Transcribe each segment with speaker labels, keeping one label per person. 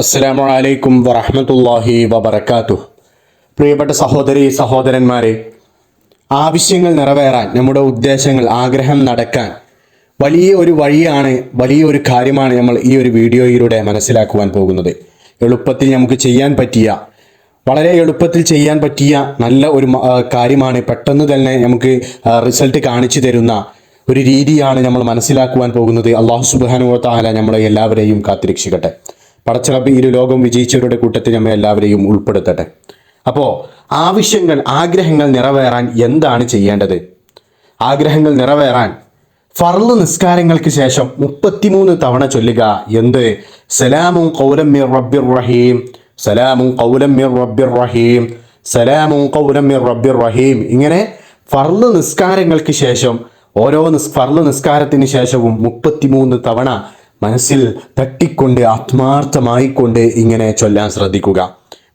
Speaker 1: അസ്സലാമു അലൈക്കും വറഹ്മത്തുള്ളാഹി വബറകാതുഹു. പ്രിയപ്പെട്ട സഹോദരി സഹോദരന്മാരെ, ആവശ്യങ്ങൾ നിറവേറാൻ, നമ്മുടെ ഉദ്ദേശങ്ങൾ, ആഗ്രഹം നടക്കാൻ വലിയ ഒരു വഴിയാണ്, വലിയൊരു കാര്യമാണ് നമ്മൾ ഈ ഒരു വീഡിയോയിലൂടെ മനസ്സിലാക്കുവാൻ പോകുന്നത്. എളുപ്പത്തിൽ നമുക്ക് ചെയ്യാൻ പറ്റിയ, വളരെ എളുപ്പത്തിൽ ചെയ്യാൻ പറ്റിയ നല്ല ഒരു കാര്യമാണ്. പെട്ടെന്ന് തന്നെ നമുക്ക് റിസൾട്ട് കാണിച്ചു തരുന്ന ഒരു രീതിയാണ് നമ്മൾ മനസ്സിലാക്കുവാൻ പോകുന്നത്. അല്ലാഹു സുബ്ഹാനഹു വ തആല നമ്മളെ എല്ലാവരെയും കാത്തിരക്ഷിക്കട്ടെ. പടച്ചറബ് ഈ ലോകം വിജയിച്ചവരുടെ കൂട്ടത്തിൽ നമ്മെ എല്ലാവരെയും ഉൾപ്പെടുത്തട്ടെ. അപ്പോൾ ആവശ്യങ്ങൾ, ആഗ്രഹങ്ങൾ നിറവേറാൻ എന്താണ് ചെയ്യേണ്ടത്? ആഗ്രഹങ്ങൾ നിറവേറാൻ ഫർള് നിസ്കാരങ്ങൾക്ക് ശേഷം 33 തവണ ചൊല്ലുക. എന്ത്? സലാമുൻ ഖൗലൻ മിർ റബ്ബിർ റഹീം, സലാമുൻ ഖൗലൻ മിർ റബ്ബിർ റഹീം, സലാമുൻ ഖൗലൻ മിർ റബ്ബിർ റഹീം. ഇങ്ങനെ ഫർള് നിസ്കാരങ്ങൾക്ക് ശേഷം, ഓരോ ഫർള് നിസ്കാരത്തിന് ശേഷവും 33 തവണ മനസ്സിൽ തട്ടിക്കൊണ്ട്, ആത്മാർത്ഥമായിക്കൊണ്ട് ഇങ്ങനെ ചൊല്ലാൻ ശ്രദ്ധിക്കുക.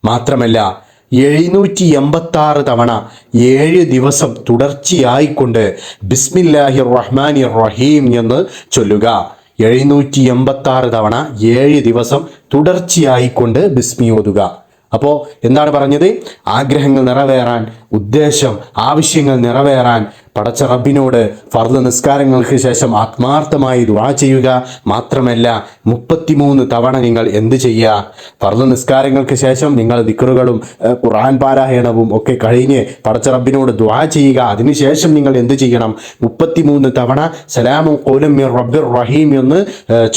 Speaker 1: മാത്രമല്ല 786 തവണ 7 ദിവസം തുടർച്ചയായിക്കൊണ്ട് ബിസ്മില്ലാഹിർ റഹ്മാനിർ റഹീം എന്ന് ചൊല്ലുക. 786 തവണ 7 ദിവസം തുടർച്ചയായിക്കൊണ്ട് ബിസ്മി ഓതുക. അപ്പോൾ എന്താണ് പറഞ്ഞത്? ആഗ്രഹങ്ങൾ നിറവേറാൻ, ഉദ്ദേശം, ആവശ്യങ്ങൾ നിറവേറാൻ പടച്ച റബ്ബിനോട് ഫർള് നിസ്കാരങ്ങൾക്ക് ശേഷം ആത്മാർത്ഥമായി ദുആ ചെയ്യുക. മാത്രമല്ല 33 തവണ നിങ്ങൾ എന്ത് ചെയ്യുക? ഫർള് നിസ്കാരങ്ങൾക്ക് ശേഷം നിങ്ങൾ ദിക്റുകളും ഖുർആൻ പാരായണവും ഒക്കെ കഴിഞ്ഞ് പടച്ച റബ്ബിനോട് ദുആ ചെയ്യുക. അതിനുശേഷം നിങ്ങൾ എന്ത് ചെയ്യണം? 33 തവണ സലാമുൻ ഖൗലൻ മിർ റബ്ബിർ റഹീം എന്ന്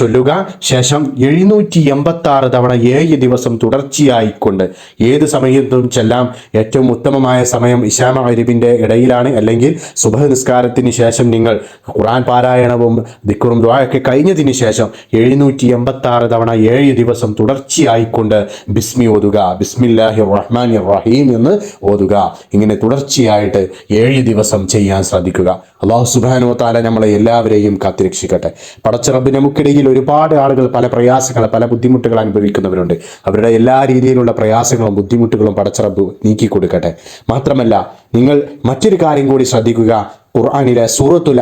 Speaker 1: ചൊല്ലുക. ശേഷം 786 തവണ 7 ദിവസം തുടർച്ചയായിക്കൊണ്ട് ഏത് സമയത്തും ചെല്ലാം. ഏറ്റവും ഉത്തമമായ സമയം ഇശാ മഗ്‌രിബിന്റെ ഇടയിലാണ്, അല്ലെങ്കിൽ സുബഹ് നിസ്കാരത്തിന് ശേഷം നിങ്ങൾ ഖുർആൻ പാരായണവും ദിക്റും ദുആയൊക്കെ കഴിഞ്ഞതിന് ശേഷം 786 തവണ 7 ദിവസം തുടർച്ചയായിക്കൊണ്ട് ബിസ്മി ഓതുക. ബിസ്മില്ലാഹിർ റഹ്മാനിർ റഹീം എന്ന് ഓതുക. ഇങ്ങനെ തുടർച്ചയായിട്ട് 7 ദിവസം ചെയ്യാൻ ശ്രദ്ധിക്കുക. അല്ലാഹു സുബ്ഹാനഹു വ തആല നമ്മളെ എല്ലാവരെയും കാത്തിരക്ഷിക്കട്ടെ. പടച്ച റബ്ബ്, നമുക്കിടയിൽ ഒരുപാട് ആളുകൾ പല പ്രയാസങ്ങൾ, പല ബുദ്ധിമുട്ടുകൾ അനുഭവിക്കുന്നവരുണ്ട്. അവരുടെ എല്ലാ രീതിയിലുള്ള പ്രയാസങ്ങളും ബുദ്ധിമുട്ടുകളും പടച്ച റബ്ബ് നീക്കി കൊടുക്കട്ടെ. മാത്രമല്ല നിങ്ങൾ മറ്റൊരു കാര്യം കൂടി ശ്രദ്ധിക്കുക. ഖുർആനിലെ സൂറത്തുൽ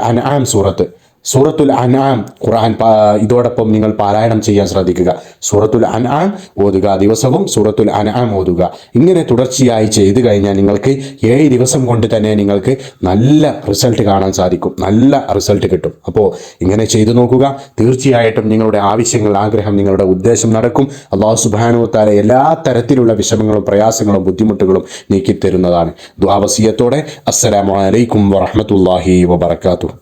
Speaker 1: അൻആം ഖുർആൻ ഇതോടൊപ്പം നിങ്ങൾ പാരായണം ചെയ്യാൻ ശ്രദ്ധിക്കുക. സൂറത്തുൽ അൻആം ഓതുക. ദിവസവും സൂറത്തുൽ അൻആം ഓതുക. ഇങ്ങനെ തുടർച്ചയായി ചെയ്തു കഴിഞ്ഞാൽ നിങ്ങൾക്ക് 7 ദിവസം കൊണ്ട് തന്നെ നിങ്ങൾക്ക് നല്ല റിസൾട്ട് കാണാൻ സാധിക്കും. നല്ല റിസൾട്ട് കിട്ടും. അപ്പോൾ ഇങ്ങനെ ചെയ്തു നോക്കുക. തീർച്ചയായിട്ടും നിങ്ങളുടെ ആവശ്യങ്ങൾ, ആഗ്രഹം, നിങ്ങളുടെ ഉദ്ദേശം നടക്കും. അല്ലാഹു സുബ്ഹാനഹു വ തആല എല്ലാ തരത്തിലുള്ള വിഷമങ്ങളും പ്രയാസങ്ങളും ബുദ്ധിമുട്ടുകളും നീക്കിത്തരുന്നതാണ്. ദുആ വസിയത്തോടെ അസ്സലാമു അലൈക്കും വറഹ്മത്തുള്ളാഹി വബറകാതുഹു.